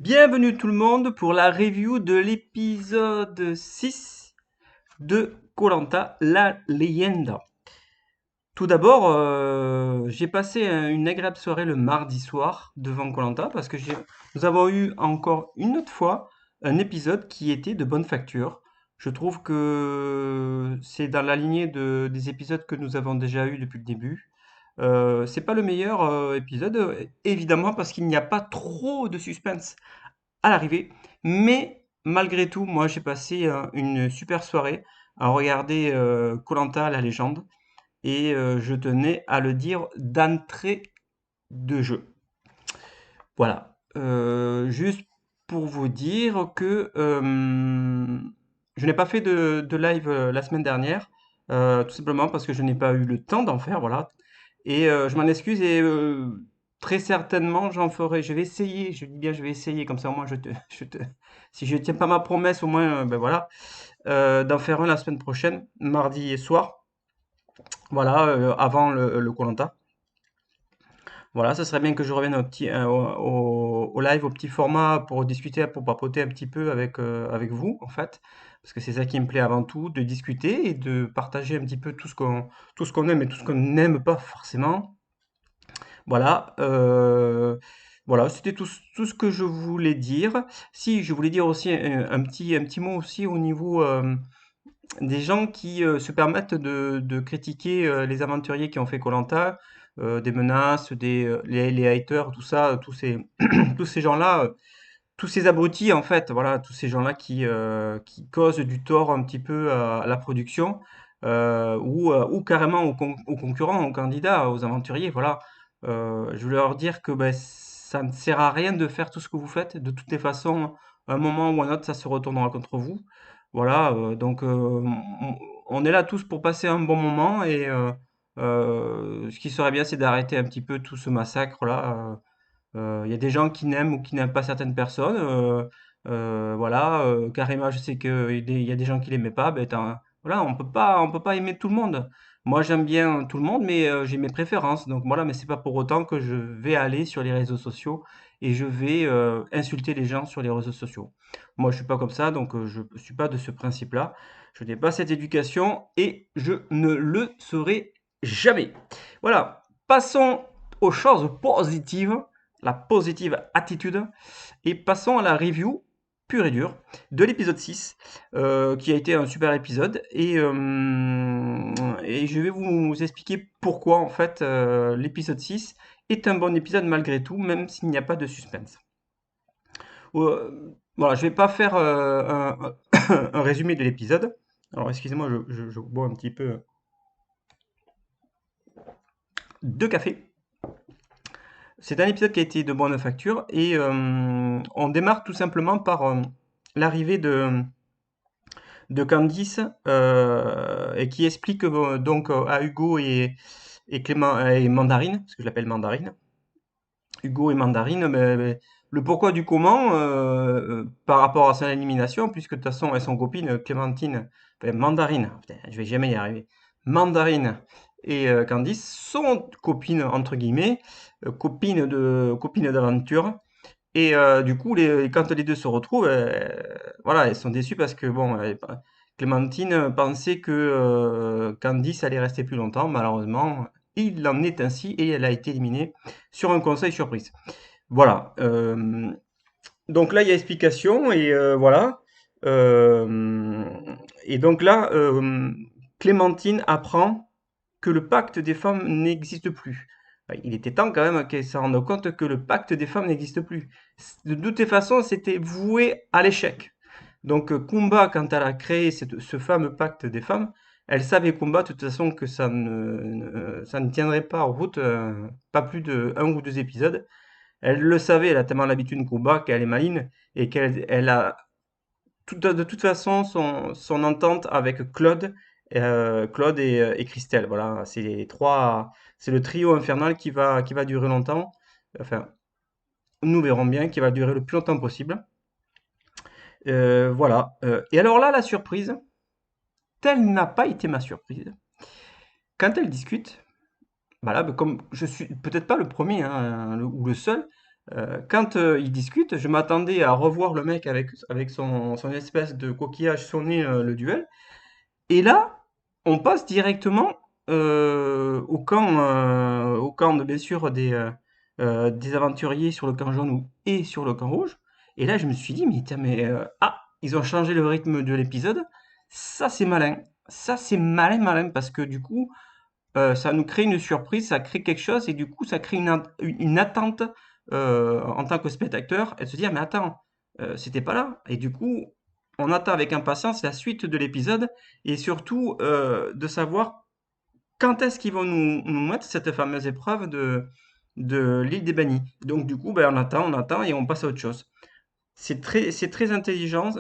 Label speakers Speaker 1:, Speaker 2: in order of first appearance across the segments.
Speaker 1: Bienvenue tout le monde pour la review de l'épisode 6 de koh La Leyenda. Tout d'abord, j'ai passé une agréable soirée le mardi soir devant koh parce que nous avons eu encore une autre fois un épisode qui était de bonne facture. Je trouve que c'est dans la lignée des épisodes que nous avons déjà eu depuis le début. C'est pas le meilleur épisode, évidemment parce qu'il n'y a pas trop de suspense à l'arrivée. Mais malgré tout, moi j'ai passé une super soirée à regarder koh la légende, et je tenais à le dire d'entrée de jeu. Voilà. Juste pour vous dire que je n'ai pas fait de live la semaine dernière, tout simplement parce que je n'ai pas eu le temps d'en faire, voilà. Et je m'en excuse, et très certainement j'en ferai. Je vais essayer, je dis bien je vais essayer, comme ça au moins si je tiens pas ma promesse, au moins, ben voilà, d'en faire un la semaine prochaine, mardi soir, voilà, avant le koh. Voilà, ça serait bien que je revienne au live, au petit format, pour discuter, pour papoter un petit peu avec vous, en fait. Parce que c'est ça qui me plaît avant tout, de discuter et de partager un petit peu tout ce qu'on aime et tout ce qu'on n'aime pas forcément. Voilà, voilà, c'était tout ce que je voulais dire. Si, je voulais dire aussi un petit mot aussi au niveau des gens qui se permettent de critiquer les aventuriers qui ont fait koh des menaces, les haters, tout ça, tous ces gens-là, tous ces abrutis en fait, voilà, tous ces gens-là qui causent du tort un petit peu à la production, ou carrément aux concurrents, aux candidats, aux aventuriers, voilà. Je veux leur dire que ben, ça ne sert à rien de faire tout ce que vous faites. De toutes les façons, à un moment ou à un autre, ça se retournera contre vous. Voilà, donc on est là tous pour passer un bon moment, et ce qui serait bien, c'est d'arrêter un petit peu tout ce massacre-là. Il y a des gens qui n'aiment ou qui n'aiment pas certaines personnes. Voilà, Karima, je sais qu'il y a des gens qui l'aimaient pas. Ben, voilà, on peut pas aimer tout le monde. Moi, j'aime bien tout le monde, mais j'ai mes préférences. Donc voilà, mais c'est pas pour autant que je vais aller sur les réseaux sociaux et je vais insulter les gens sur les réseaux sociaux. Moi, je suis pas comme ça, donc je suis pas de ce principe-là. Je n'ai pas cette éducation et je ne le serai jamais. Voilà, passons aux choses positives, la positive attitude, et passons à la review pure et dure de l'épisode 6, qui a été un super épisode, et je vais vous expliquer pourquoi en fait l'épisode 6 est un bon épisode malgré tout, même s'il n'y a pas de suspense. Voilà, je vais pas faire un résumé de l'épisode. Alors excusez-moi, je bois un petit peu de café. C'est un épisode qui a été de bonne facture, et on démarre tout simplement par l'arrivée de Candice, et qui explique donc à Hugo et Clément et Mandarine, parce que je l'appelle Mandarine, Hugo et Mandarine, le pourquoi du comment par rapport à son élimination, puisque de toute façon elles sont copines, Clémentine, enfin Mandarine, putain, je vais jamais y arriver, Mandarine et Candice sont copines entre guillemets, copines d'aventure. Et du coup, quand les deux se retrouvent, voilà, elles sont déçues parce que bon, Clémentine pensait que Candice allait rester plus longtemps. Malheureusement, il en est ainsi et elle a été éliminée sur un conseil surprise. Voilà. Donc là, il y a explication, et voilà. Euh, et donc là, Clémentine apprend que le pacte des femmes n'existe plus. Il était temps quand même qu'elle se rende compte que le pacte des femmes n'existe plus. De toutes les façons, c'était voué à l'échec. Donc Kumba, quand elle a créé ce fameux pacte des femmes, elle savait, Kumba, de toute façon, que ça ne tiendrait pas en route, pas plus de un ou deux épisodes. Elle le savait, elle a tellement l'habitude de Kumba qu'elle est maligne, et qu'elle a de toute façon son entente avec Claude et Christelle. Voilà, c'est les trois, c'est le trio infernal qui va durer longtemps. Enfin, nous verrons bien, qui va durer le plus longtemps possible. Voilà. Et alors là, la surprise, telle n'a pas été ma surprise. Quand elle discute, voilà, comme je suis peut-être pas le premier, hein, ou le seul, Quand ils discutent, je m'attendais à revoir le mec avec son espèce de coquillage sonner le duel. Et là, on passe directement au camp de bien sûr des aventuriers sur le camp jaune et sur le camp rouge. Et là, je me suis dit, mais, tiens, ils ont changé le rythme de l'épisode. Ça, c'est malin. Ça, c'est malin, malin, parce que du coup, ça nous crée une surprise, ça crée quelque chose, et du coup, ça crée une attente en tant que spectateur, et de se dire, mais attends, c'était pas là. Et du coup, on attend avec impatience la suite de l'épisode, et surtout de savoir quand est-ce qu'ils vont nous mettre cette fameuse épreuve de l'île des bannis. Donc du coup, ben, on attend, et on passe à autre chose. C'est très intelligent,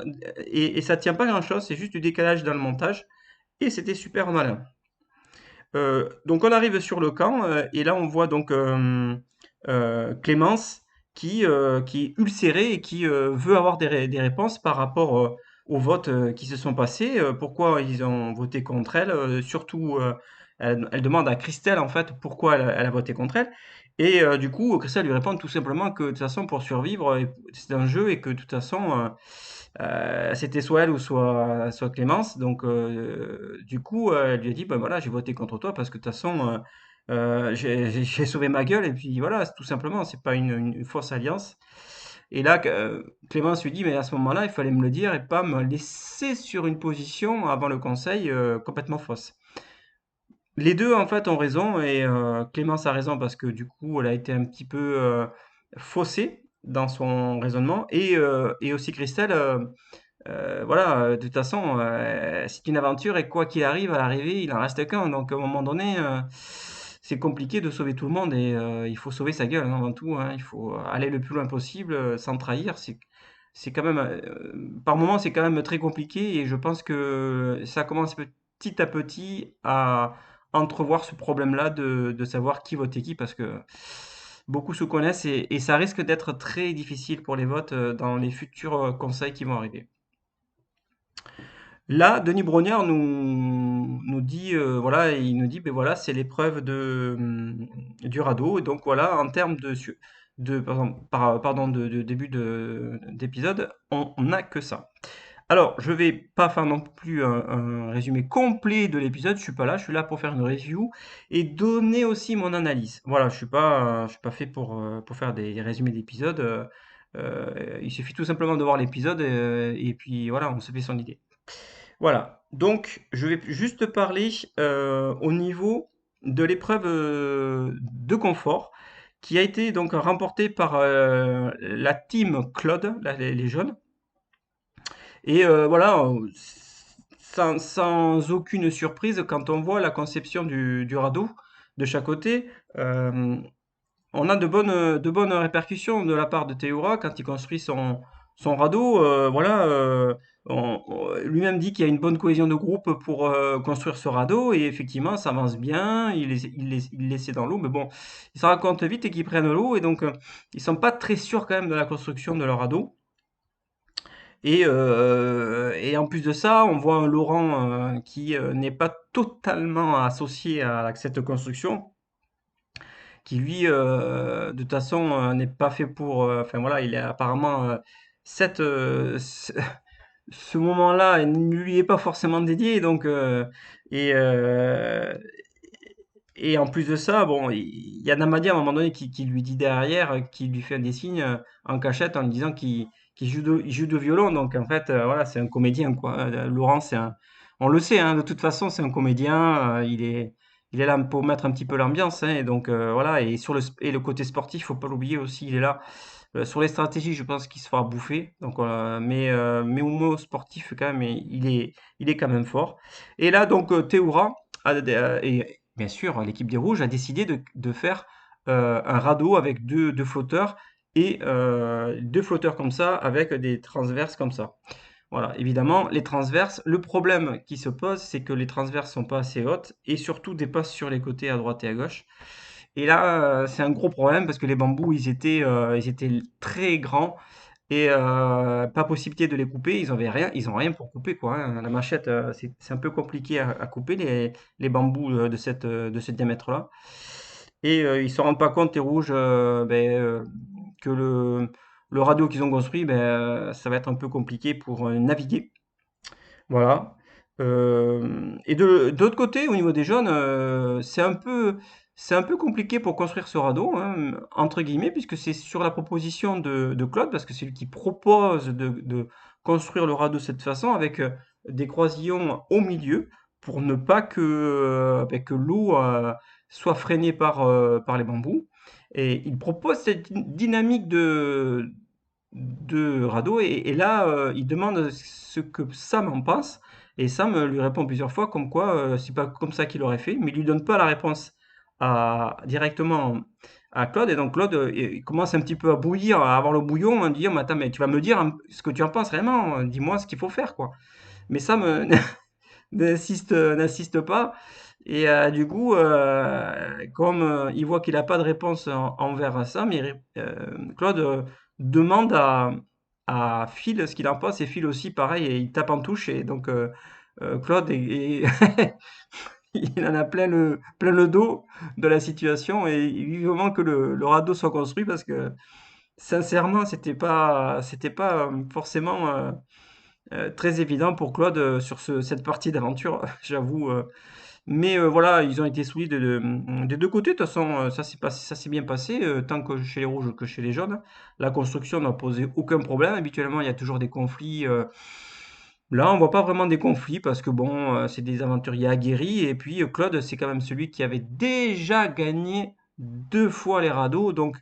Speaker 1: et ça tient pas grand-chose, c'est juste du décalage dans le montage, et c'était super malin. Donc on arrive sur le camp et là on voit donc Clémence qui est ulcérée et qui veut avoir des réponses par rapport aux votes qui se sont passés, pourquoi ils ont voté contre elle, surtout elle demande à Christelle en fait pourquoi elle a voté contre elle. Et du coup, Christelle lui répond tout simplement que de toute façon pour survivre, c'est un jeu et que de toute façon c'était soit elle ou soit Clémence. Donc, du coup, elle lui a dit, bah voilà, j'ai voté contre toi parce que de toute façon, j'ai sauvé ma gueule. Et puis voilà, tout simplement, c'est pas une fausse alliance. Et là, Clémence lui dit, mais à ce moment-là, il fallait me le dire et pas me laisser sur une position avant le conseil complètement fausse. Les deux, en fait, ont raison et Clémence a raison parce que du coup, elle a été un petit peu faussée dans son raisonnement et aussi Christelle. Voilà, de toute façon, c'est une aventure et quoi qu'il arrive, à l'arrivée, il en reste qu'un. Donc, à un moment donné, c'est compliqué de sauver tout le monde et il faut sauver sa gueule, hein, avant tout, hein. Il faut aller le plus loin possible sans trahir. C'est quand même, par moments, c'est quand même très compliqué et je pense que ça commence petit à petit à entrevoir ce problème-là de savoir qui vote qui parce que beaucoup se connaissent et ça risque d'être très difficile pour les votes dans les futurs conseils qui vont arriver. Là, Denis Brognard nous dit, voilà, il nous dit, ben voilà, c'est l'épreuve du radeau. Et donc voilà, en termes pardon, de début d'épisode, on n'a que ça. Alors, je vais pas faire non plus un résumé complet de l'épisode. Je suis pas là. Je suis là pour faire une review et donner aussi mon analyse. Voilà, je suis pas fait pour faire des résumés d'épisodes. Il suffit tout simplement de voir l'épisode et puis voilà, on se fait son idée. Voilà, donc je vais juste parler au niveau de l'épreuve de confort qui a été donc remportée par la team Claude, les jeunes. Et voilà, sans aucune surprise, quand on voit la conception du radeau de chaque côté, euh, on a de bonnes répercussions de la part de Théoura quand il construit son radeau. Voilà, lui-même dit qu'il y a une bonne cohésion de groupe pour construire ce radeau et effectivement, ça avance bien. Il laissait dans l'eau, mais bon, ils se rendent compte vite et qu'ils prennent l'eau et donc ils sont pas très sûrs quand même de la construction de leur radeau. Et en plus de ça, on voit un Laurent qui n'est pas totalement associé à cette construction qui lui, de toute façon, n'est pas fait pour. Enfin voilà, il est apparemment ce moment-là ne lui est pas forcément dédié, donc et euh, et en plus de ça, bon, il y a Namadi à un moment donné qui lui dit derrière, qui lui fait des signes en cachette en lui disant qu'il joue de violon. Donc en fait, voilà, c'est un comédien, quoi. Laurent, on le sait, hein, de toute façon, c'est un comédien. Il est là pour mettre un petit peu l'ambiance, hein, et donc voilà. Et et le côté sportif, faut pas l'oublier aussi, il est là. Sur les stratégies, je pense qu'il se fera bouffer. Donc, mais au moins sportif, quand même, il est quand même fort. Et là, donc, Théoura, et bien sûr, l'équipe des Rouges a décidé de faire un radeau avec deux flotteurs et deux flotteurs comme ça avec des transverses comme ça. Voilà, évidemment, les transverses, le problème qui se pose, c'est que les transverses sont pas assez hautes et surtout dépassent sur les côtés à droite et à gauche. Et là, c'est un gros problème parce que les bambous, ils étaient très grands et pas possibilité de les couper. Ils ont rien pour couper quoi, hein. La machette, c'est un peu compliqué à couper les bambous de ce diamètre-là. Et ils se rendent pas compte, les rouges, que le radeau qu'ils ont construit, ben, ça va être un peu compliqué pour naviguer. Voilà. Et de l'autre côté, au niveau des jeunes, c'est un peu compliqué pour construire ce radeau, hein, entre guillemets, puisque c'est sur la proposition de Claude, parce que c'est lui qui propose de construire le radeau de cette façon, avec des croisillons au milieu, pour ne pas ben, que l'eau soit freinée par les bambous. Et il propose cette dynamique de radeau. Et là, il demande ce que Sam en pense. Et Sam lui répond plusieurs fois comme quoi c'est pas comme ça qu'il aurait fait, mais il lui donne pas la réponse directement à Claude. Et donc Claude il commence un petit peu à bouillir, à avoir le bouillon, à dire mais attends, mais tu vas me dire ce que tu en penses vraiment, dis-moi ce qu'il faut faire, quoi. Mais Sam n'insiste pas. Et du coup, comme il voit qu'il n'a pas de réponse envers ça, mais Claude demande à Phil ce qu'il en pense, et Phil aussi, pareil, et il tape en touche. Et donc, Claude, il en a plein le dos de la situation, et il veut vraiment que le radeau soit construit parce que, sincèrement, c'était pas forcément très évident pour Claude sur cette partie d'aventure, j'avoue. Mais voilà, ils ont été solides des deux côtés. De toute façon, ça s'est bien passé, tant que chez les rouges que chez les jaunes. La construction n'a posé aucun problème. Habituellement, il y a toujours des conflits. Là, on voit pas vraiment des conflits parce que bon, c'est des aventuriers aguerris. Et puis Claude, c'est quand même celui qui avait déjà gagné 2 fois les radeaux. Donc,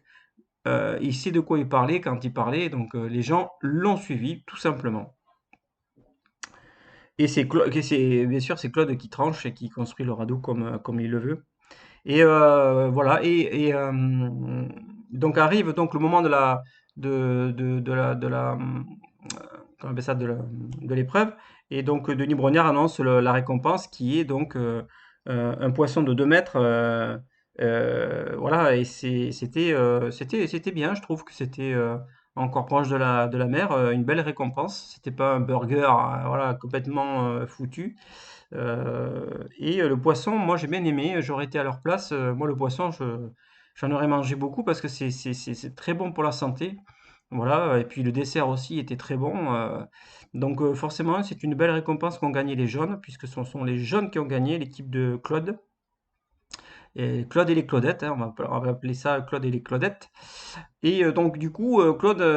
Speaker 1: il sait de quoi il parlait quand il parlait. Donc, les gens l'ont suivi, tout simplement. Et bien sûr, c'est Claude qui tranche et qui construit le radeau comme il le veut. Et voilà. Donc arrive donc le moment comment on appelle ça, de l'épreuve. Et donc Denis Brognard annonce la récompense qui est donc un poisson de 2 mètres. Voilà. Et c'était bien. Je trouve que c'était encore proche de la mer. Une belle récompense. C'était pas un burger voilà, complètement foutu. Et le poisson, moi j'ai bien aimé, j'aurais été à leur place. Moi le poisson, j'en aurais mangé beaucoup parce que c'est très bon pour la santé. Voilà, et puis le dessert aussi était très bon. Donc forcément, c'est une belle récompense qu'ont gagné les jaunes, puisque ce sont les jaunes qui ont gagné, l'équipe de Claude. Et Claude et les Claudettes, hein, on va appeler ça Claude et les Claudettes. Et donc du coup,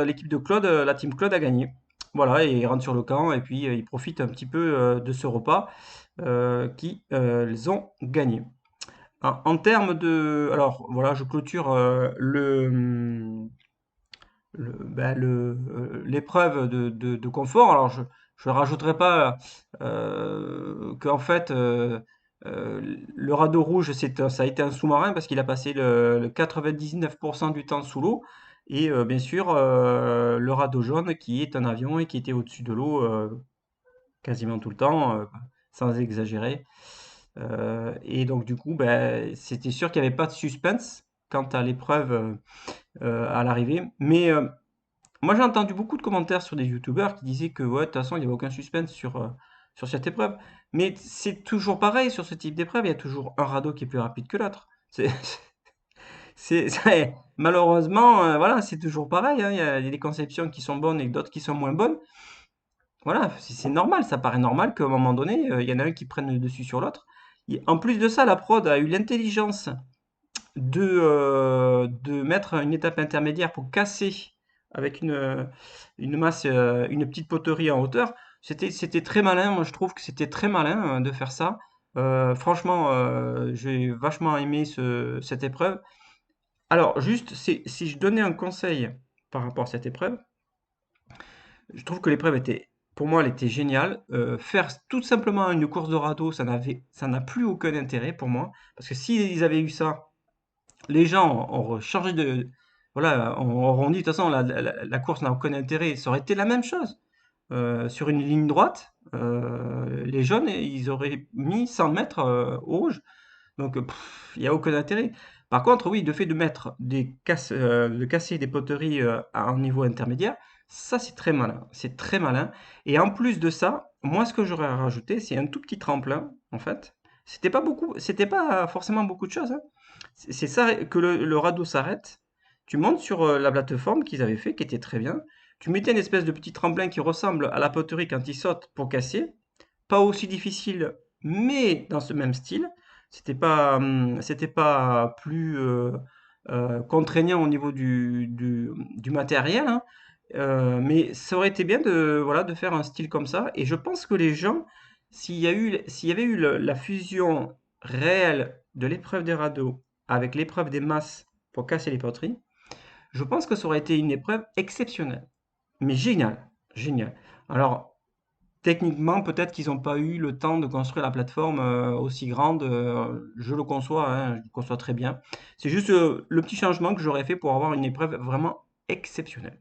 Speaker 1: l'équipe de Claude, la team Claude a gagné. Voilà, et ils rentrent sur le camp et puis ils profitent un petit peu de ce repas qu'ils ont gagné. En termes de... Alors voilà, je clôture l'épreuve de confort. Alors je ne rajouterai pas qu'en fait le radeau rouge ça a été un sous-marin parce qu'il a passé le 99% du temps sous l'eau. Et bien sûr le radeau jaune qui est un avion et qui était au-dessus de l'eau quasiment tout le temps, sans exagérer. Et donc du coup, ben, c'était sûr qu'il n'y avait pas de suspense quant à l'épreuve à l'arrivée. Mais moi j'ai entendu beaucoup de commentaires sur des youtubeurs qui disaient que ouais, de toute façon il n'y avait aucun suspense sur cette épreuve. Mais c'est toujours pareil sur ce type d'épreuve, il y a toujours un radeau qui est plus rapide que l'autre. Malheureusement, voilà, c'est toujours pareil, hein. Il y a des conceptions qui sont bonnes et d'autres qui sont moins bonnes. Voilà, c'est normal, ça paraît normal qu'à un moment donné, il y en a un qui prenne le dessus sur l'autre. En plus de ça, la prod a eu l'intelligence de mettre une étape intermédiaire pour casser avec une masse, une petite poterie en hauteur. C'était très malin, moi je trouve que c'était très malin de faire ça. Franchement, j'ai vachement aimé cette épreuve. Alors, juste, si je donnais un conseil par rapport à cette épreuve, je trouve que l'épreuve était, pour moi, elle était géniale. Faire tout simplement une course de radeau, ça n'a plus aucun intérêt pour moi. Parce que s'ils avaient eu ça, les gens ont changé de. Voilà, auront dit, de toute façon, la course n'a aucun intérêt. Ça aurait été la même chose. Sur une ligne droite, les jaunes, ils auraient mis 100 mètres au rouge. Donc, il n'y a aucun intérêt. Par contre, oui, le fait de mettre de casser des poteries à un niveau intermédiaire, ça c'est très malin. C'est très malin. Et en plus de ça, moi ce que j'aurais rajouté, c'est un tout petit tremplin, en fait. C'était pas beaucoup, c'était pas forcément beaucoup de choses, hein. C'est ça que le radeau s'arrête. tu montes sur la plateforme qu'ils avaient fait, qui était très bien. Tu mettais une espèce de petit tremplin qui ressemble à la poterie quand il saute pour casser. Pas aussi difficile, mais dans ce même style. C'était pas plus contraignant au niveau du matériel, hein. Mais ça aurait été bien de, voilà, de faire un style comme ça. Et je pense que les gens, s'il y avait eu la fusion réelle de l'épreuve des radeaux avec l'épreuve des masses pour casser les poteries, je pense que ça aurait été une épreuve exceptionnelle. Mais génial, génial. Alors, techniquement, peut-être qu'ils n'ont pas eu le temps de construire la plateforme aussi grande. Je le conçois, hein, je le conçois très bien. C'est juste le petit changement que j'aurais fait pour avoir une épreuve vraiment exceptionnelle.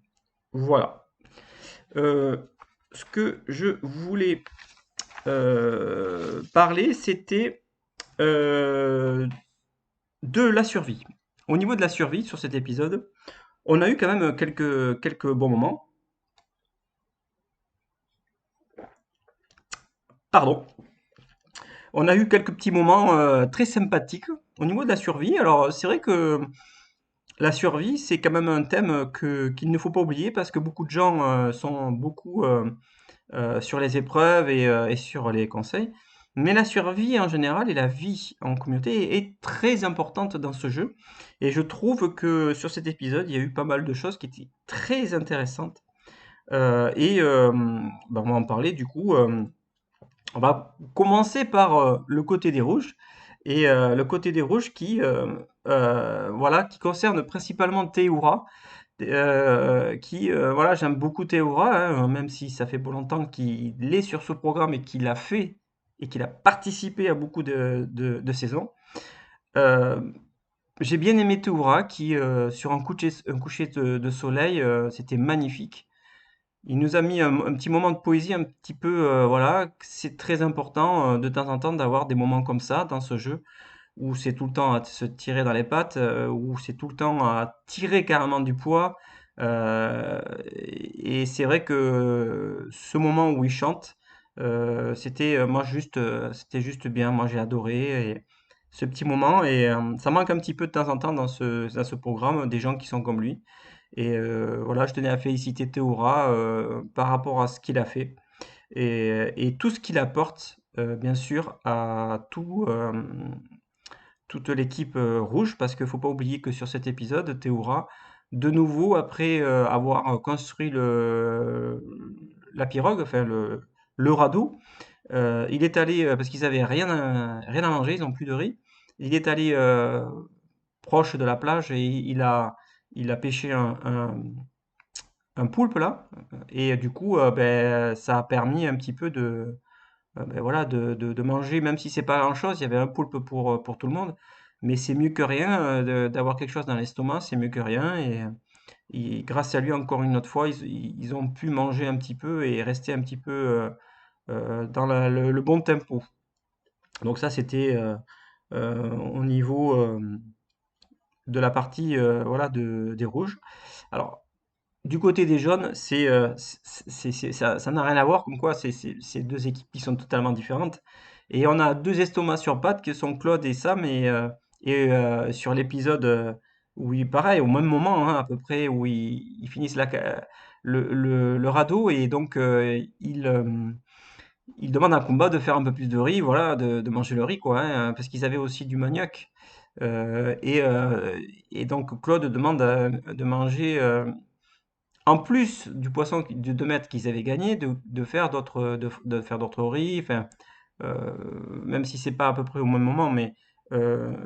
Speaker 1: Voilà. Euh, Ce que je voulais parler, c'était euh, de la survie. Au niveau de la survie sur cet épisode, on a eu quand même quelques bons moments. Pardon. On a eu quelques petits moments très sympathiques au niveau de la survie. Alors, c'est vrai que la survie, c'est quand même un thème qu'il ne faut pas oublier parce que beaucoup de gens sont beaucoup sur les épreuves et sur les conseils. Mais la survie en général et la vie en communauté est très importante dans ce jeu. Et je trouve que sur cet épisode, il y a eu pas mal de choses qui étaient très intéressantes. On va en parler du coup. On va commencer par le côté des rouges. Le côté des rouges voilà, qui concerne principalement Théoura. Voilà, j'aime beaucoup Théoura, hein, même si ça fait pas longtemps qu'il est sur ce programme et qu'il a fait et qu'il a participé à beaucoup de saisons. Euh, j'ai bien aimé Théoura qui, sur un coucher de soleil, c'était magnifique. Il nous a mis un petit moment de poésie un petit peu, voilà, c'est très important de temps en temps d'avoir des moments comme ça dans ce jeu, où c'est tout le temps à se tirer dans les pattes, où c'est tout le temps à tirer carrément du poids. Et c'est vrai que ce moment où il chante, c'était juste bien. Moi, j'ai adoré ce petit moment et ça manque un petit peu de temps en temps dans ce programme, des gens qui sont comme lui. Voilà, je tenais à féliciter Théoura par rapport à ce qu'il a fait et tout ce qu'il apporte, bien sûr, à toute l'équipe rouge, parce qu'il ne faut pas oublier que sur cet épisode, Théoura, de nouveau, après avoir construit la pirogue, enfin le radeau, il est allé, parce qu'ils avaient rien à manger, ils n'ont plus de riz, il est allé proche de la plage et il a pêché un poulpe là, et du coup, ça a permis un petit peu voilà, de manger, même si c'est pas grand-chose, il y avait un poulpe pour tout le monde, mais c'est mieux que rien d'avoir quelque chose dans l'estomac, c'est mieux que rien, et grâce à lui, encore une autre fois, ils ont pu manger un petit peu et rester un petit peu dans le bon tempo. Donc ça, c'était au niveau de la partie voilà, des rouges. Alors, du côté des jaunes, ça n'a rien à voir, comme quoi c'est deux équipes qui sont totalement différentes. Et on a deux estomacs sur pattes qui sont Claude et Sam, sur l'épisode où pareil, au même moment hein, à peu près, où ils finissent le radeau, et donc ils demandent à Kumba de faire un peu plus de riz, voilà, de manger le riz, quoi, hein, parce qu'ils avaient aussi du manioc. Euh, et, euh, et donc Claude demande de manger en plus du poisson de 2 mètres qu'ils avaient gagné, de faire de faire d'autres riz, enfin, même si c'est pas à peu près au même moment, mais euh,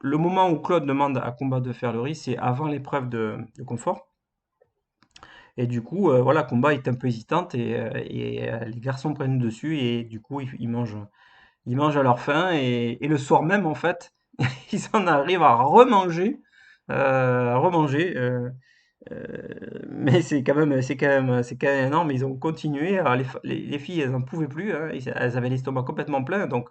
Speaker 1: le moment où Claude demande à Combat de faire le riz, c'est avant l'épreuve de confort. Et du coup, voilà, Combat est un peu hésitante les garçons prennent le dessus et du coup, ils mangent à leur faim et le soir même, en fait, ils en arrivent à remanger, à remanger. Mais c'est quand même énorme. Ils ont continué. Alors, les filles, elles n'en pouvaient plus, hein. Elles avaient l'estomac complètement plein. Donc,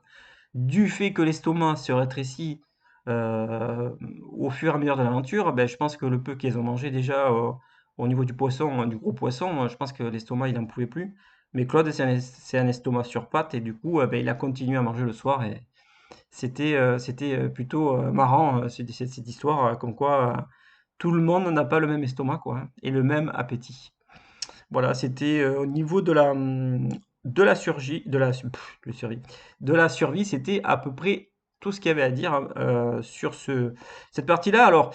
Speaker 1: du fait que l'estomac se rétrécit euh, au fur et à mesure de l'aventure, ben, je pense que le peu qu'elles ont mangé déjà au niveau du poisson, du gros poisson, je pense que l'estomac, il n'en pouvait plus. Mais Claude, c'est un estomac sur pattes et du coup, ben, il a continué à manger le soir et c'était plutôt marrant, cette histoire, comme quoi. tout le monde n'a pas le même estomac, quoi, hein, et le même appétit. Voilà, c'était au niveau de la survie, de la survie, c'était à peu près tout ce qu'il y avait à dire hein, sur cette partie-là. Alors,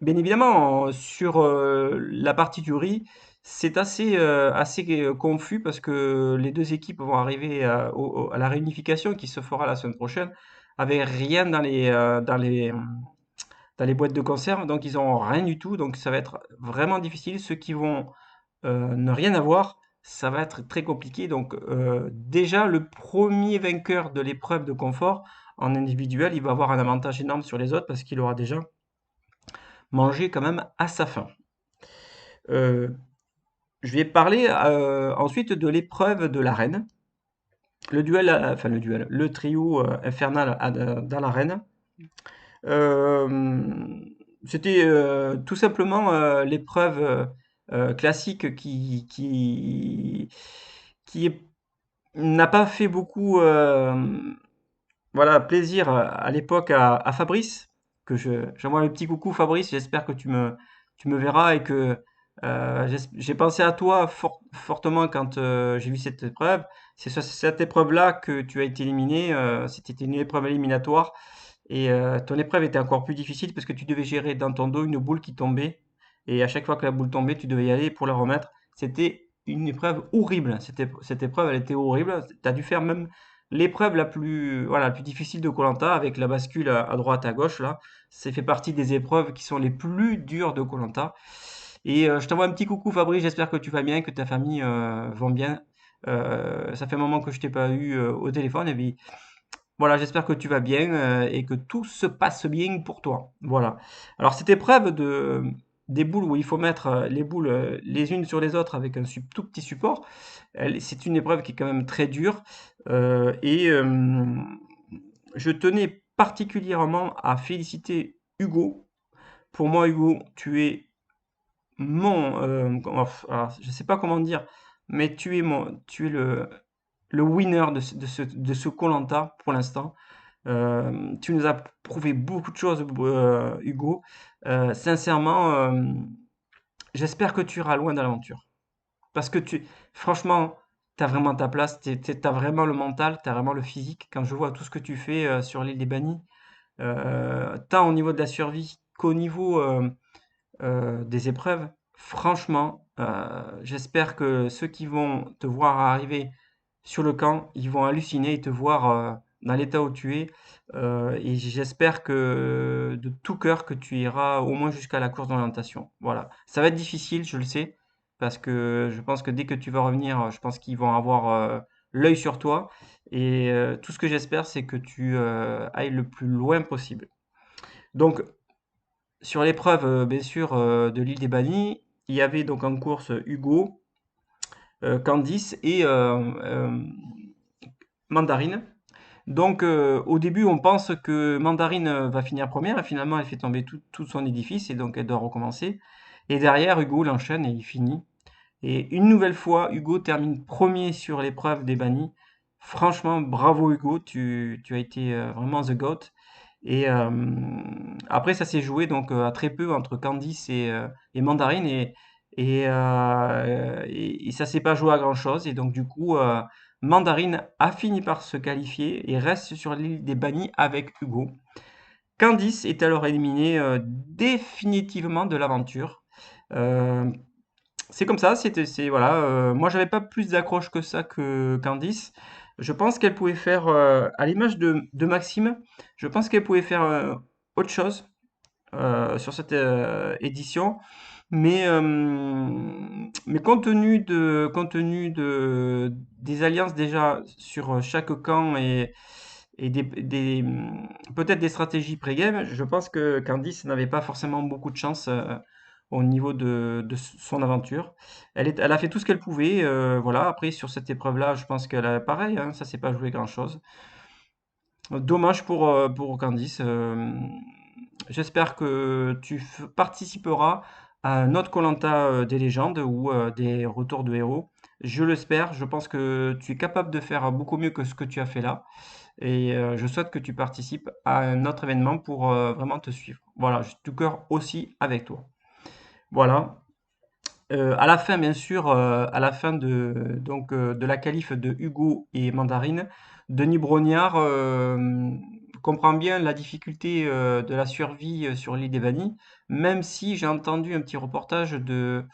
Speaker 1: bien évidemment, sur la partie du riz, c'est assez confus parce que les deux équipes vont arriver à la réunification qui se fera la semaine prochaine avec rien dans les boîtes de conserve, donc ils n'ont rien du tout, donc ça va être vraiment difficile. Ceux qui vont ne rien avoir, ça va être très compliqué. Donc déjà, le premier vainqueur de l'épreuve de confort en individuel, il va avoir un avantage énorme sur les autres parce qu'il aura déjà mangé quand même à sa faim. Euh, je vais parler ensuite de l'épreuve de l'arène. Le trio infernal dans l'arène. Euh, C'était tout simplement l'épreuve classique qui n'a pas fait beaucoup voilà, plaisir à l'époque à Fabrice, j'envoie un petit coucou Fabrice, j'espère que tu me verras et que j'ai pensé à toi fortement quand j'ai vu cette épreuve. C'est sur cette épreuve-là que tu as été éliminé, c'était une épreuve éliminatoire et ton épreuve était encore plus difficile parce que tu devais gérer dans ton dos une boule qui tombait et à chaque fois que la boule tombait, tu devais y aller pour la remettre. C'était une épreuve horrible, cette épreuve elle était horrible, tu as dû faire même l'épreuve voilà, la plus difficile de koh avec la bascule à droite, à gauche, là, ça fait partie des épreuves qui sont les plus dures de koh. Et je t'envoie un petit coucou Fabrice, j'espère que tu vas bien, que ta famille vont bien. Ça fait un moment que je t'ai pas eu au téléphone, et puis voilà, j'espère que tu vas bien et que tout se passe bien pour toi. Voilà. Alors cette épreuve des boules où il faut mettre les boules les unes sur les autres avec un tout petit support, c'est une épreuve qui est quand même très dure et je tenais particulièrement à féliciter Hugo. Pour moi, Hugo, tu es alors, je sais pas comment dire, mais tu es le winner de ce koh pour l'instant. Tu nous as prouvé beaucoup de choses, Hugo. Sincèrement, j'espère que tu iras loin dans l'aventure. Parce que franchement, tu as vraiment ta place, tu as vraiment le mental, tu as vraiment le physique. Quand je vois tout ce que tu fais sur l'île des Bannis, tant au niveau de la survie qu'au niveau des épreuves, franchement, j'espère que ceux qui vont te voir arriver sur le camp, ils vont halluciner et te voir dans l'état où tu es. Et j'espère que de tout cœur que tu iras au moins jusqu'à la course d'orientation. Voilà. Ça va être difficile, je le sais, parce que je pense que dès que tu vas revenir, je pense qu'ils vont avoir l'œil sur toi. Et tout ce que j'espère, c'est que tu ailles le plus loin possible. Donc, sur l'épreuve, bien sûr, de l'île des Bannis, il y avait donc en course Hugo, Candice et Mandarine. Donc, au début, on pense que Mandarine va finir première, et finalement, elle fait tomber tout son édifice, et donc elle doit recommencer. Et derrière, Hugo l'enchaîne et il finit. Et une nouvelle fois, Hugo termine premier sur l'épreuve des bannis. Franchement, bravo Hugo, tu as été vraiment the GOAT. Et après, ça s'est joué donc à très peu entre Candice et Mandarine et ça s'est pas joué à grand-chose. Et donc du coup, Mandarine a fini par se qualifier et reste sur l'île des bannis avec Hugo. Candice est alors éliminée définitivement de l'aventure. Euh, c'est comme ça, voilà. Moi, j'avais pas plus d'accroche que ça que Candice. Je pense qu'elle pouvait faire, à l'image de Maxime, je pense qu'elle pouvait faire autre chose sur cette édition. Mais des alliances déjà sur chaque camp et peut-être des stratégies pré-game, je pense que Candice n'avait pas forcément beaucoup de chance au niveau de son aventure. Elle a fait tout ce qu'elle pouvait. Voilà. Après, sur cette épreuve-là, je pense qu'elle a pareil, hein, ça s'est pas joué grand-chose. Dommage pour Candice. J'espère que tu participeras à un autre koh des légendes ou des retours de héros. Je l'espère. Je pense que tu es capable de faire beaucoup mieux que ce que tu as fait là. Et je souhaite que tu participes à un autre événement pour vraiment te suivre. Voilà, je suis tout cœur aussi avec toi. Voilà. À la fin, bien sûr, à la fin de la qualif de Hugo et Mandarine, Denis Brognard comprend bien la difficulté de la survie sur l'île des Bannis, même si j'ai entendu un petit reportage de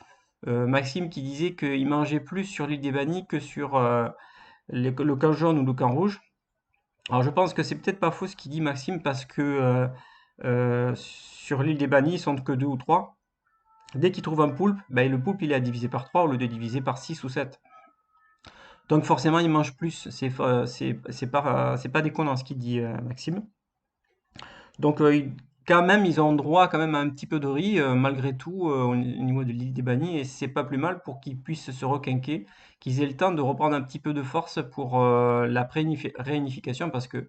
Speaker 1: Maxime qui disait qu'il mangeait plus sur l'île des Bannis que sur le camp jaune ou le camp rouge. Alors je pense que c'est peut-être pas faux ce qu'il dit Maxime parce que sur l'île des Bannis, ils sont que deux ou trois. Dès qu'il trouve un poulpe, ben, le poulpe il est à diviser par 3 au lieu de diviser par 6 ou 7. Donc forcément il mange plus. C'est pas déconnant ce qu'il dit Maxime. Donc quand même ils ont droit quand même à un petit peu de riz malgré tout au niveau de l'île des Bannis et c'est pas plus mal pour qu'ils puissent se requinquer, qu'ils aient le temps de reprendre un petit peu de force pour la réunification parce que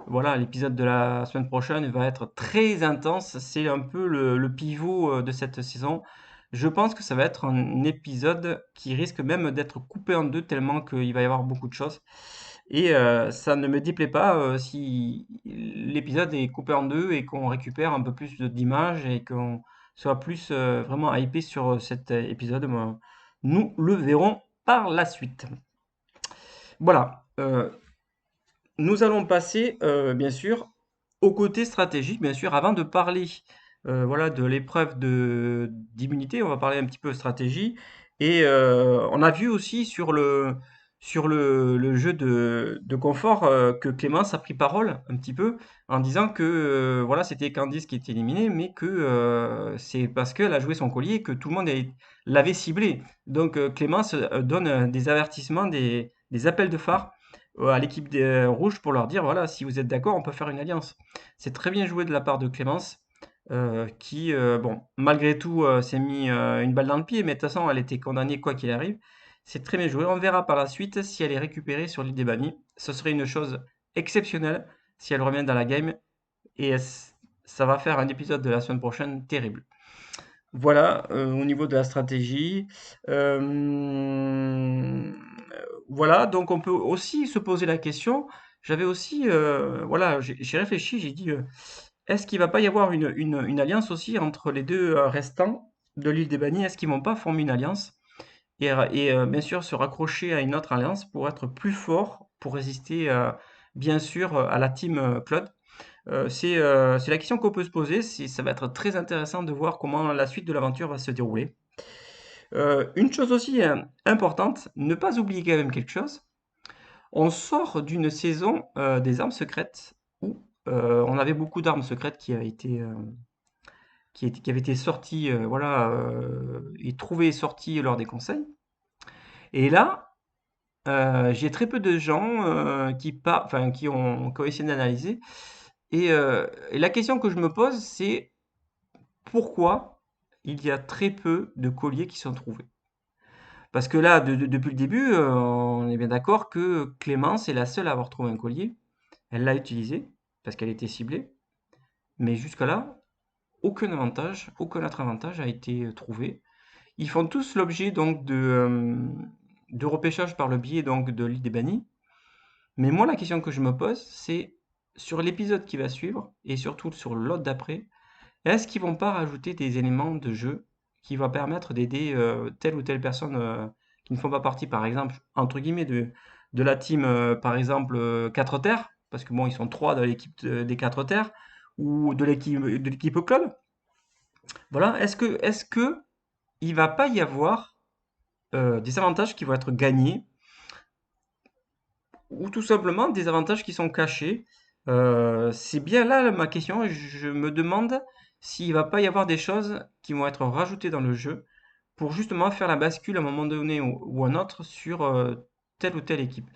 Speaker 1: voilà, l'épisode de la semaine prochaine va être très intense. C'est un peu le pivot de cette saison. Je pense que ça va être un épisode qui risque même d'être coupé en deux tellement qu'il va y avoir beaucoup de choses. Et ça ne me déplaît pas si l'épisode est coupé en deux et qu'on récupère un peu plus d'images et qu'on soit plus vraiment hypé sur cet épisode. Nous le verrons par la suite. Voilà. Nous allons passer, bien sûr, au côté stratégique, bien sûr, avant de parler, voilà, de l'épreuve d'immunité, on va parler un petit peu stratégie. Et on a vu aussi sur le jeu de confort que Clémence a pris parole un petit peu en disant que voilà, c'était Candice qui était éliminée, mais que c'est parce qu'elle a joué son collier que tout le monde l'avait ciblée. Donc Clémence donne des avertissements, des appels de phare à l'équipe des rouges pour leur dire voilà, si vous êtes d'accord, on peut faire une alliance. C'est très bien joué de la part de Clémence, qui, bon, malgré tout, s'est mis une balle dans le pied, mais de toute façon, elle était condamnée quoi qu'il arrive. C'est très bien joué. On verra par la suite si elle est récupérée sur l'île des Bannis. Ce serait une chose exceptionnelle si elle revient dans la game, et ça va faire un épisode de la semaine prochaine terrible. Voilà, au niveau de la stratégie. Voilà, donc on peut aussi se poser la question. J'avais aussi, voilà, j'ai réfléchi, j'ai dit, est-ce qu'il va pas y avoir une alliance aussi entre les deux restants de l'île des Bannis? Est-ce qu'ils vont pas former une alliance et bien sûr se raccrocher à une autre alliance pour être plus fort, pour résister bien sûr à la team Claude? C'est la question qu'on peut se poser. Ça va être très intéressant de voir comment la suite de l'aventure va se dérouler. Une chose aussi importante, ne pas oublier quand même quelque chose. On sort d'une saison des armes secrètes où on avait beaucoup d'armes secrètes qui avaient été sorties, voilà, et trouvées et sorties lors des conseils. Et là, j'ai très peu de gens enfin, qui ont essayé d'analyser. Et la question que je me pose, c'est pourquoi il y a très peu de colliers qui sont trouvés? Parce que là, depuis le début, on est bien d'accord que Clémence est la seule à avoir trouvé un collier. Elle l'a utilisé parce qu'elle était ciblée. Mais jusque-là, aucun autre avantage a été trouvé. Ils font tous l'objet donc de repêchage par le biais donc de l'île des Bannis. Mais moi, la question que je me pose, c'est sur l'épisode qui va suivre et surtout sur l'autre d'après, est-ce qu'ils vont pas rajouter des éléments de jeu qui vont permettre d'aider telle ou telle personne qui ne font pas partie, par exemple, entre guillemets, de la team, par exemple, 4 terres, parce que bon, ils sont trois dans l'équipe des 4 terres, ou de l'équipe club. Voilà, est-ce que il va pas y avoir des avantages qui vont être gagnés, ou tout simplement des avantages qui sont cachés? C'est bien là ma question, et je me demande s'il va pas y avoir des choses qui vont être rajoutées dans le jeu pour justement faire la bascule à un moment donné ou un autre sur telle ou telle équipe.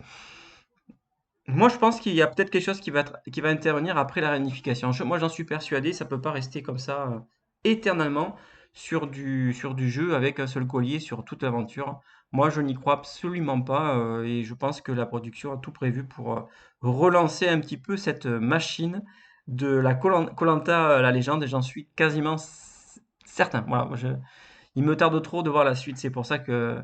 Speaker 1: Moi, je pense qu'il y a peut-être quelque chose qui va intervenir après la réunification. Moi, j'en suis persuadé, ça peut pas rester comme ça éternellement sur du jeu avec un seul collier sur toute l'aventure. Moi, je n'y crois absolument pas et je pense que la production a tout prévu pour relancer un petit peu cette machine de la koh la légende et j'en suis quasiment certain. Voilà, il me tarde trop de voir la suite, c'est pour ça que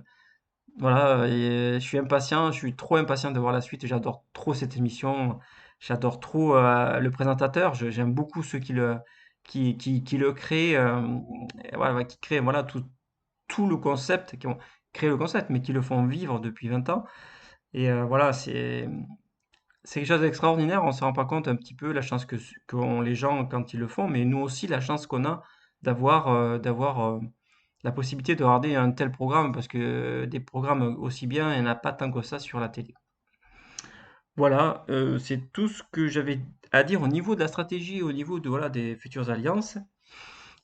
Speaker 1: voilà, et je suis impatient, je suis trop impatient de voir la suite. J'adore trop cette émission, j'adore trop le présentateur. J'aime beaucoup ceux qui le crée, voilà, qui crée voilà, tout le concept, qui ont créé le concept, mais qui le font vivre depuis 20 ans. Et voilà, c'est quelque chose d'extraordinaire. On ne se rend pas compte un petit peu la chance qu'ont les gens quand ils le font, mais nous aussi la chance qu'on a d'avoir la possibilité de regarder un tel programme, parce que des programmes aussi bien, il n'y en a pas tant que ça sur la télé. Voilà, c'est tout ce que j'avais à dire au niveau de la stratégie, au niveau de, voilà, des futures alliances.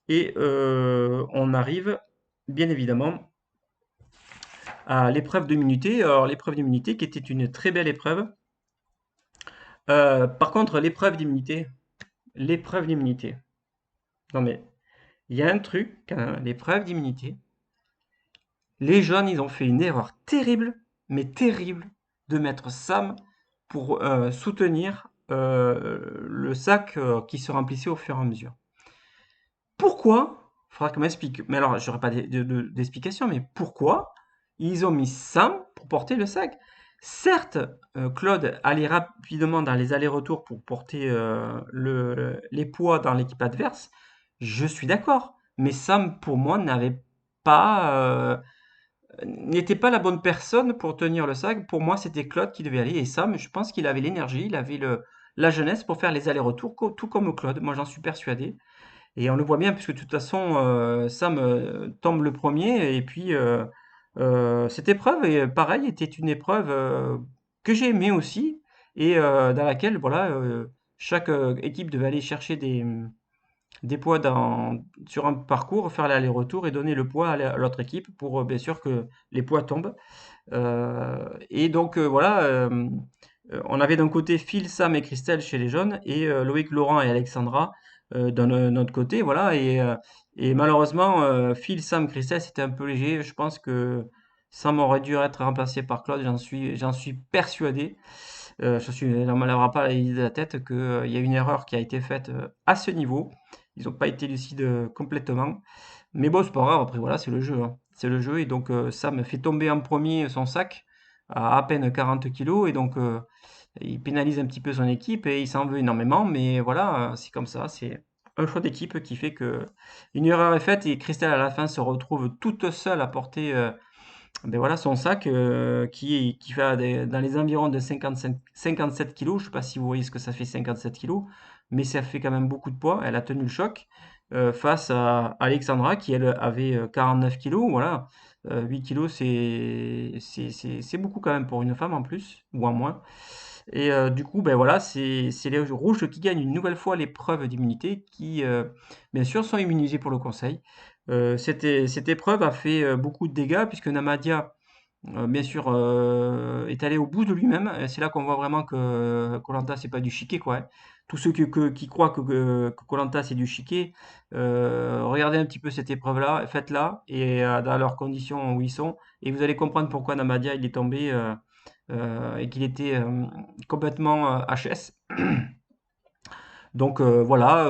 Speaker 1: Et on arrive, bien évidemment, à l'épreuve d'immunité. Alors, l'épreuve d'immunité qui était une très belle épreuve. Par contre, l'épreuve d'immunité. Non mais, il y a un truc, hein, l'épreuve d'immunité. Les jeunes, ils ont fait une erreur terrible, mais terrible, de mettre Sam pour soutenir le sac qui se remplissait au fur et à mesure. Pourquoi? Faudra qu'on m'explique. Mais alors, j'aurais pas d'explication, mais pourquoi ils ont mis Sam pour porter le sac? Certes, Claude allait rapidement dans les allers-retours pour porter les poids dans l'équipe adverse. Je suis d'accord. Mais Sam, pour moi, pas, n'était pas la bonne personne pour tenir le sac. Pour moi, c'était Claude qui devait aller. Et Sam, je pense qu'il avait l'énergie, il avait la jeunesse pour faire les allers-retours, tout comme Claude. Moi, j'en suis persuadé. Et on le voit bien, puisque de toute façon, Sam tombe le premier. Et puis, cette épreuve, pareil, était une épreuve que j'ai aimée aussi. Et dans laquelle, voilà, chaque équipe devait aller chercher des poids sur un parcours, faire l'aller-retour et donner le poids à l'autre équipe pour bien sûr que les poids tombent. Et donc voilà, on avait d'un côté Phil, Sam et Christelle chez les jeunes et Loïc, Laurent et Alexandra d'un autre côté. Voilà, et malheureusement, Phil, Sam, Christelle, c'était un peu léger. Je pense que Sam aurait dû être remplacé par Claude, j'en suis persuadé. On ne m'enlèvera pas l'idée de la tête qu'il y a une erreur qui a été faite à ce niveau. Ils n'ont pas été lucides complètement. Mais bon, c'est pas grave, après voilà, c'est le jeu, hein. C'est le jeu, et donc ça me fait tomber en premier son sac à peine 40 kilos, et donc il pénalise un petit peu son équipe, et il s'en veut énormément, mais voilà, c'est comme ça, c'est un choix d'équipe qui fait que une erreur est faite, et Christelle à la fin se retrouve toute seule à porter ben voilà, son sac qui fait dans les environs de 57 kilos. Je ne sais pas si vous voyez ce que ça fait 57 kilos, mais ça fait quand même beaucoup de poids. Elle a tenu le choc face à Alexandra qui, elle, avait 49 kilos. Voilà. 8 kilos, c'est beaucoup quand même pour une femme en plus, ou en moins. Et du coup, ben voilà, c'est les rouges qui gagnent une nouvelle fois l'épreuve d'immunité, qui, bien sûr, sont immunisés pour le conseil. Cette épreuve a fait beaucoup de dégâts, puisque Namadia, bien sûr, est allé au bout de lui-même. Et c'est là qu'on voit vraiment que koh c'est pas du chiquet, quoi, hein. Tous ceux qui croient que koh c'est du chiquet, regardez un petit peu cette épreuve-là, faites-la, et dans leurs conditions où ils sont, et vous allez comprendre pourquoi Namadia il est tombé et qu'il était complètement HS. Donc voilà,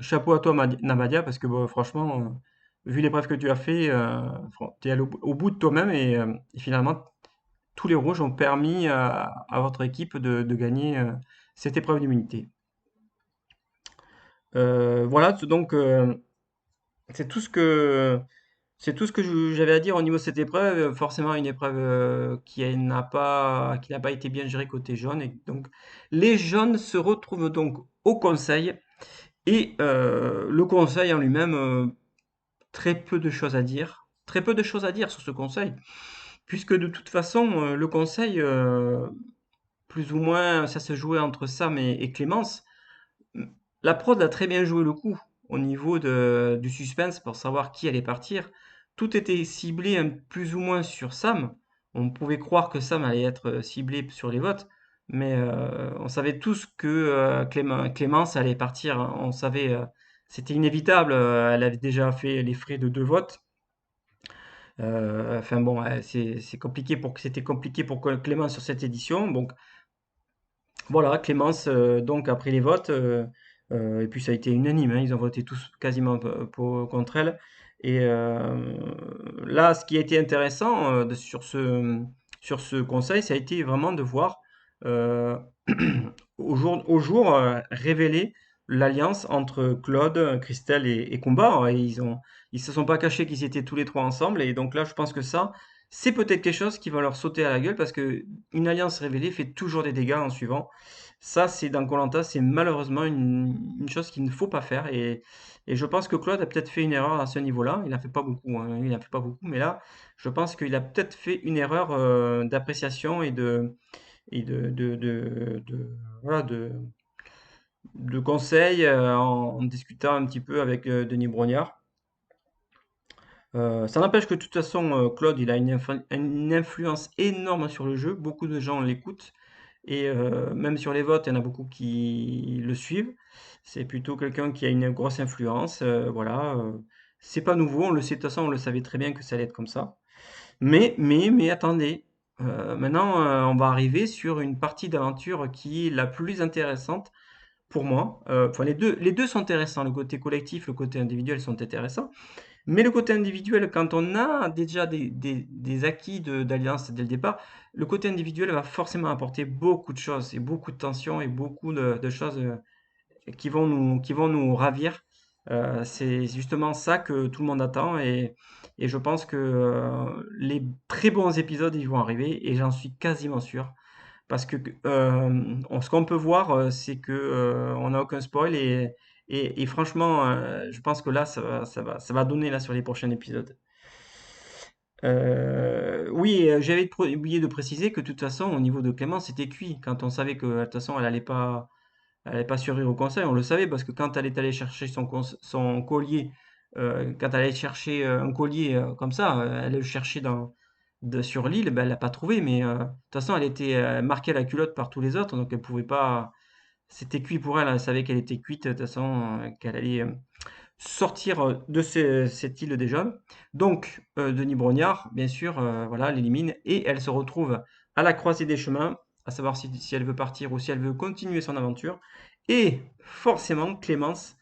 Speaker 1: chapeau à toi Namadia, parce que bon, franchement, vu l'épreuve que tu as fait, tu es allé au bout de toi-même, et finalement tous les rouges ont permis à votre équipe de gagner cette épreuve d'immunité. Voilà, donc c'est tout ce que j'avais à dire au niveau de cette épreuve. Forcément, une épreuve qui n'a pas été bien gérée côté jaune. Et donc, les jaunes se retrouvent donc au conseil. Et le conseil en lui-même, très peu de choses à dire. Très peu de choses à dire sur ce conseil. Puisque de toute façon, le conseil, plus ou moins, ça se jouait entre Sam et Clémence. La prod a très bien joué le coup au niveau du suspense pour savoir qui allait partir. Tout était ciblé plus ou moins sur Sam. On pouvait croire que Sam allait être ciblé sur les votes, mais on savait tous que Clémence allait partir, hein. On savait, c'était inévitable. Elle avait déjà fait les frais de 2 votes. Enfin bon, c'était compliqué pour Clémence sur cette édition. Donc voilà, Clémence donc a pris les votes, et puis ça a été unanime, hein, ils ont voté tous quasiment contre elle. Et là, ce qui a été intéressant sur ce conseil, ça a été vraiment de voir euh, au jour révéler l'alliance entre Claude, Christelle et Combat. Et ils se sont pas cachés qu'ils étaient tous les trois ensemble. Et donc là, je pense que ça, c'est peut-être quelque chose qui va leur sauter à la gueule parce que une alliance révélée fait toujours des dégâts en suivant. Ça, c'est dans koh c'est malheureusement une chose qu'il ne faut pas faire. Et je pense que Claude a peut-être fait une erreur à ce niveau-là. Il n'a fait pas beaucoup, hein, il n'a fait pas beaucoup, mais là, je pense qu'il a peut-être fait une erreur d'appréciation et voilà, de conseils en discutant un petit peu avec Denis Brognard. Ça n'empêche que de toute façon, Claude, il a une influence énorme sur le jeu. Beaucoup de gens l'écoutent. Et même sur les votes, il y en a beaucoup qui le suivent. C'est plutôt quelqu'un qui a une grosse influence. Voilà. C'est pas nouveau, on le sait de toute façon, on le savait très bien que ça allait être comme ça. Mais attendez. Maintenant, on va arriver sur une partie d'aventure qui est la plus intéressante pour moi. Enfin, les deux sont intéressants. Le côté collectif, le côté individuel sont intéressants. Mais le côté individuel, quand on a déjà des acquis d'alliance dès le départ, le côté individuel va forcément apporter beaucoup de choses et beaucoup de tensions et beaucoup de choses qui vont nous ravir. C'est justement ça que tout le monde attend et je pense que les très bons épisodes, ils vont arriver et j'en suis quasiment sûr. Parce que ce qu'on peut voir, c'est que on n'a aucun spoil et franchement, je pense que là, ça va donner là sur les prochains épisodes. Oui, j'avais oublié de préciser que de toute façon, au niveau de Clémence, c'était cuit. Quand on savait que de toute façon, elle allait pas survivre au conseil, on le savait parce que quand elle est allée chercher son collier, quand elle allait chercher un collier comme ça, elle allait le chercher sur l'île, ben, elle l'a pas trouvé, mais de toute façon, elle était marquée à la culotte par tous les autres, donc elle pouvait pas. C'était cuit pour elle, elle savait qu'elle était cuite, de toute façon, qu'elle allait sortir de cette île déjà. Donc, Denis Brognard, bien sûr, voilà, l'élimine et elle se retrouve à la croisée des chemins, à savoir si elle veut partir ou si elle veut continuer son aventure. Et forcément, Clémence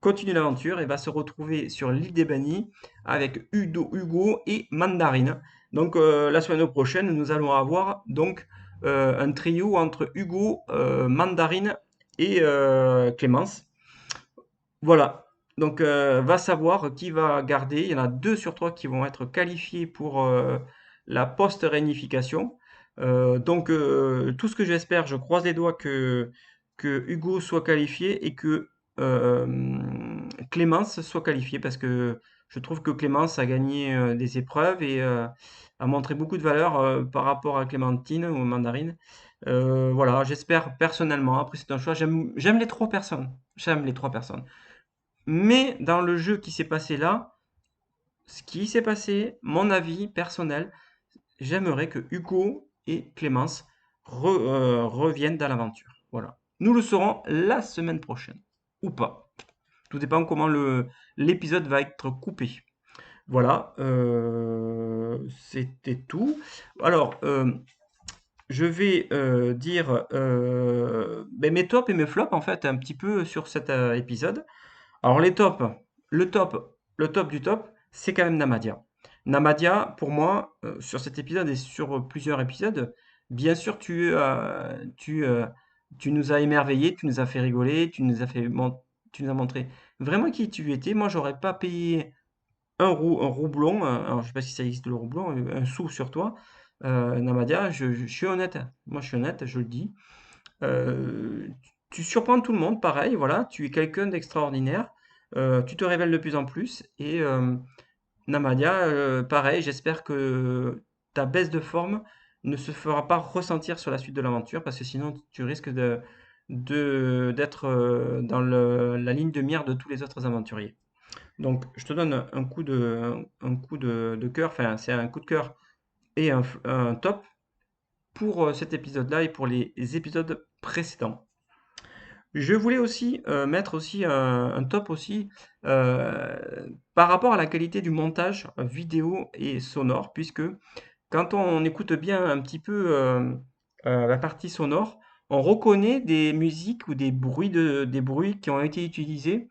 Speaker 1: continue l'aventure et va se retrouver sur l'île des Bannis avec Hugo et Mandarine. Donc, la semaine prochaine, nous allons avoir donc un trio entre Hugo, Mandarine et Clémence. Voilà. Donc, va savoir qui va garder. Il y en a 2 sur 3 qui vont être qualifiés pour la post-réunification. Donc, tout ce que j'espère, je croise les doigts que Hugo soit qualifié et que Clémence soit qualifiée parce que je trouve que Clémence a gagné des épreuves et a montré beaucoup de valeur par rapport à Clémentine ou Mandarine. Voilà, j'espère personnellement. Après, c'est un choix. J'aime les 3 personnes. J'aime les 3 personnes. Mais dans le jeu qui s'est passé là, ce qui s'est passé, mon avis personnel, j'aimerais que Hugo et Clémence reviennent dans l'aventure. Voilà. Nous le saurons la semaine prochaine. Ou pas. Tout dépend comment l'épisode va être coupé. Voilà. C'était tout. Alors, je vais dire ben, mes tops et mes flops en fait un petit peu sur cet épisode. Alors les tops, le top du top, c'est quand même Namadia. Namadia, pour moi, sur cet épisode et sur plusieurs épisodes, bien sûr, tu nous as émerveillés, tu nous as fait rigoler, tu nous as montré vraiment qui tu étais. Moi, j'aurais pas payé un roublon, alors je sais pas si ça existe le roublon, un sou sur toi. Namadia, je suis honnête. Moi, je suis honnête, je le dis. Euh, Tu surprends tout le monde, pareil, voilà, tu es quelqu'un d'extraordinaire, tu te révèles de plus en plus, et Namadia, pareil, j'espère que ta baisse de forme ne se fera pas ressentir sur la suite de l'aventure, parce que sinon tu risques d'être dans la ligne de mire de tous les autres aventuriers. Donc je te donne un coup de cœur, enfin c'est un coup de cœur et un top pour cet épisode-là et pour les épisodes précédents. Je voulais aussi mettre aussi un top aussi euh, par rapport à la qualité du montage vidéo et sonore, puisque quand on écoute bien un petit peu la partie sonore, on reconnaît des musiques ou des bruits qui ont été utilisés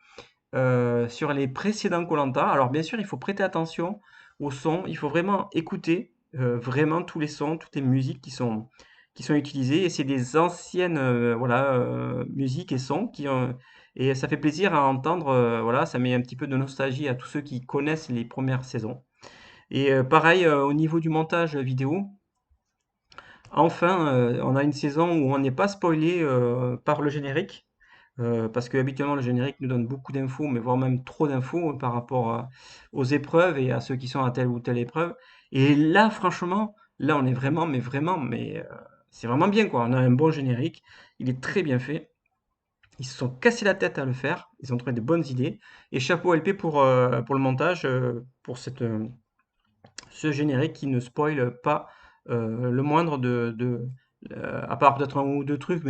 Speaker 1: sur les précédents koh. Alors bien sûr, il faut prêter attention au son, il faut vraiment écouter vraiment tous les sons, toutes les musiques qui sont utilisées. Et c'est des anciennes voilà, musiques et sons et ça fait plaisir à entendre, voilà, ça met un petit peu de nostalgie à tous ceux qui connaissent les premières saisons. Et pareil, au niveau du montage vidéo, enfin, on a une saison où on n'est pas spoilé par le générique. Parce que habituellement le générique nous donne beaucoup d'infos, mais voire même trop d'infos par rapport aux épreuves et à ceux qui sont à telle ou telle épreuve. Et là, franchement, là, on est vraiment, mais vraiment, mais c'est vraiment bien, quoi. On a un bon générique, il est très bien fait. Ils se sont cassés la tête à le faire, ils ont trouvé de bonnes idées. Et chapeau LP pour le montage, pour ce générique qui ne spoile pas le moindre à part peut-être un ou deux trucs,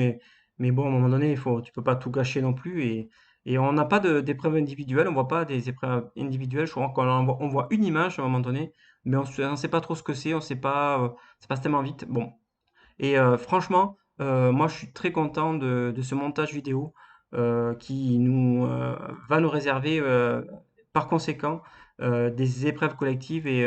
Speaker 1: mais bon, à un moment donné, tu peux pas tout gâcher non plus. Et on n'a pas d'épreuves individuelles, on voit pas des épreuves individuelles. Je crois qu'on on voit une image à un moment donné, mais on ne sait pas trop ce que c'est, on sait pas, ça passe tellement vite. Bon, et franchement, moi, je suis très content de ce montage vidéo qui va nous réserver, par conséquent, des épreuves collectives et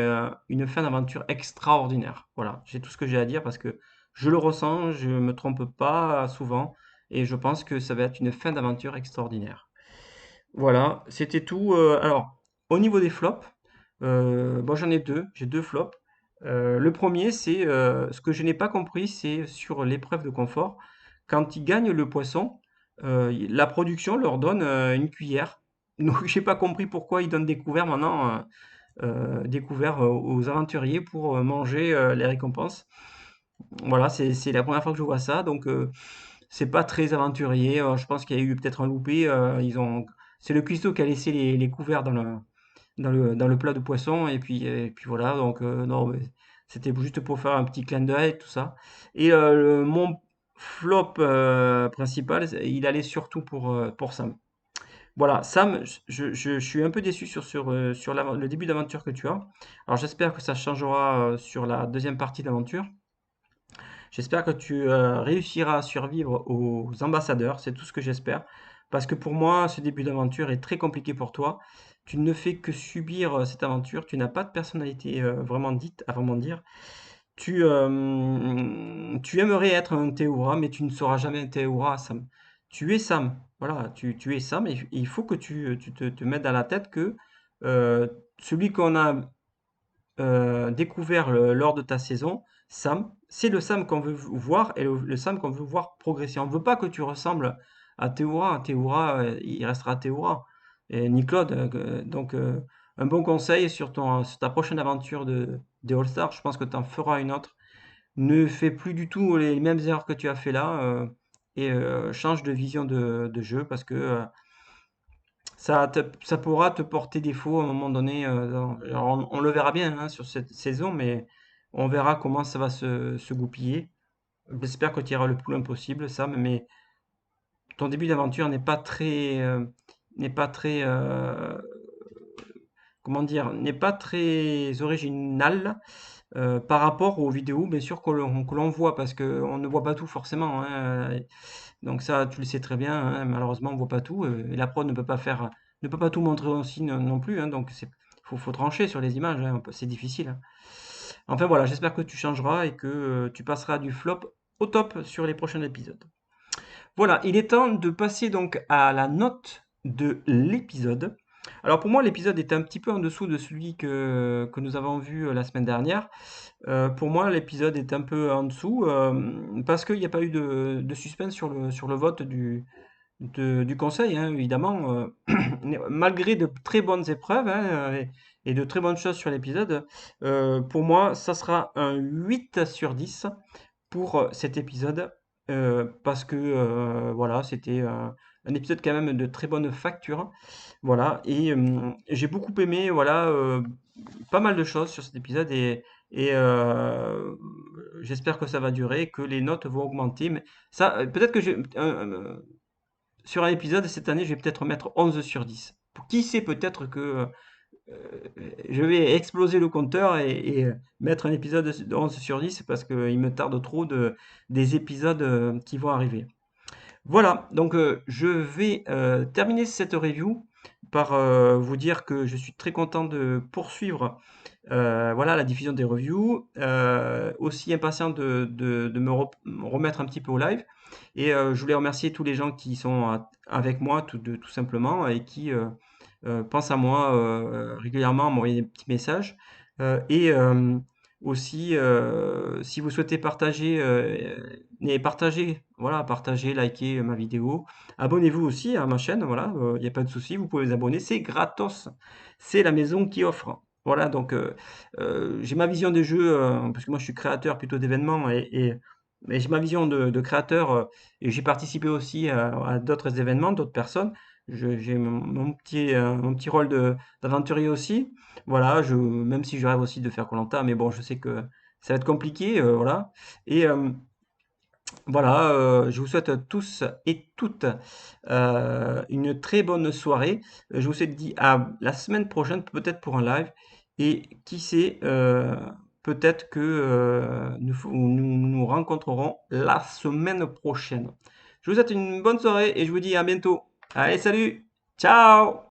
Speaker 1: une fin d'aventure extraordinaire. Voilà, j'ai tout ce que j'ai à dire parce que je le ressens, je me trompe pas souvent et je pense que ça va être une fin d'aventure extraordinaire. Voilà, c'était tout. Alors, au niveau des flops, bon, j'en ai deux. J'ai deux flops. Le premier, c'est ce que je n'ai pas compris, c'est sur l'épreuve de confort. Quand ils gagnent le poisson, la production leur donne une cuillère. Donc, j'ai pas compris pourquoi ils donnent des couverts maintenant, des couverts aux aventuriers pour manger les récompenses. Voilà, c'est la première fois que je vois ça. Donc, c'est pas très aventurier. Je pense qu'il y a eu peut-être un loupé. C'est le cuistot qui a laissé les couverts dans le plat de poisson. Et puis voilà. Donc, non, mais c'était juste pour faire un petit clin d'œil, tout ça. Et mon flop principal, il allait surtout pour Sam. Voilà, Sam, je suis un peu déçu sur le début d'aventure que tu as. Alors, j'espère que ça changera sur la deuxième partie d'aventure. J'espère que tu réussiras à survivre aux ambassadeurs, c'est tout ce que j'espère. Parce que pour moi, ce début d'aventure est très compliqué pour toi. Tu ne fais que subir cette aventure, tu n'as pas de personnalité vraiment dite, à vraiment dire. Tu aimerais être un Théoura, mais tu ne seras jamais un Théoura, Sam. Tu es Sam, voilà, tu es Sam, et il faut que tu te mettes dans la tête que euh, celui qu'on a découvert lors de ta saison, Sam, c'est le Sam qu'on veut voir et le Sam qu'on veut voir progresser. On ne veut pas que tu ressembles à Théoura. Théoura, il restera Théoura. Et ni Claude. Donc, un bon conseil sur ta prochaine aventure de All-Star, je pense que tu en feras une autre. Ne fais plus du tout les mêmes erreurs que tu as fait là et change de vision de jeu parce que ça pourra te porter défaut à un moment donné. Alors, on le verra bien hein, sur cette saison, mais on verra comment ça va se goupiller. J'espère que tu iras le plus loin possible, Sam, mais ton début d'aventure n'est pas très, comment dire, n'est pas très original par rapport aux vidéos, bien sûr, que l'on voit, parce qu'on ne voit pas tout forcément, hein. Donc ça, tu le sais très bien, hein, malheureusement, on voit pas tout, et la prod ne peut pas tout montrer aussi non plus, hein, donc faut trancher sur les images, hein, c'est difficile, hein. Enfin voilà, j'espère que tu changeras et que tu passeras du flop au top sur les prochains épisodes. Voilà, il est temps de passer donc à la note de l'épisode. Alors pour moi, l'épisode est un petit peu en dessous de celui que nous avons vu la semaine dernière. Pour moi, l'épisode est un peu en dessous parce qu'il n'y a pas eu de suspense sur le vote du conseil, hein, évidemment. Malgré de très bonnes épreuves hein, et de très bonnes choses sur l'épisode, pour moi, ça sera un 8 sur 10 pour cet épisode parce que voilà, c'était un épisode quand même de très bonne facture. Voilà, et j'ai beaucoup aimé, voilà, pas mal de choses sur cet épisode et j'espère que ça va durer, que les notes vont augmenter. Mais ça, peut-être que sur un épisode cette année, je vais peut-être mettre 11 sur 10. Qui sait, peut-être que je vais exploser le compteur et mettre un épisode de 11 sur 10 parce qu'il me tarde trop des épisodes qui vont arriver. Voilà, donc je vais terminer cette review par vous dire que je suis très content de poursuivre voilà, la diffusion des reviews. Aussi impatient de me remettre un petit peu au live. Et je voulais remercier tous les gens qui sont avec moi, tout simplement, et qui pensent à moi régulièrement, à m'envoyer des petits messages. Et aussi, si vous souhaitez partager, partagez, voilà, partagez, likez ma vidéo. Abonnez-vous aussi à ma chaîne, voilà, il n'y a pas de souci, vous pouvez vous abonner, c'est gratos. C'est la maison qui offre. Voilà, donc j'ai ma vision des jeux, parce que moi je suis créateur plutôt d'événements et j'ai ma vision de créateur et j'ai participé aussi à d'autres événements, d'autres personnes. J'ai mon petit rôle d'aventurier aussi. Voilà, même si je rêve aussi de faire koh, mais bon, je sais que ça va être compliqué, voilà. Et voilà, je vous souhaite à tous et toutes une très bonne soirée. Je vous souhaite dit à la semaine prochaine, peut-être pour un live. Et qui sait, peut-être que nous rencontrerons la semaine prochaine. Je vous souhaite une bonne soirée et je vous dis à bientôt. Allez, salut! Ciao!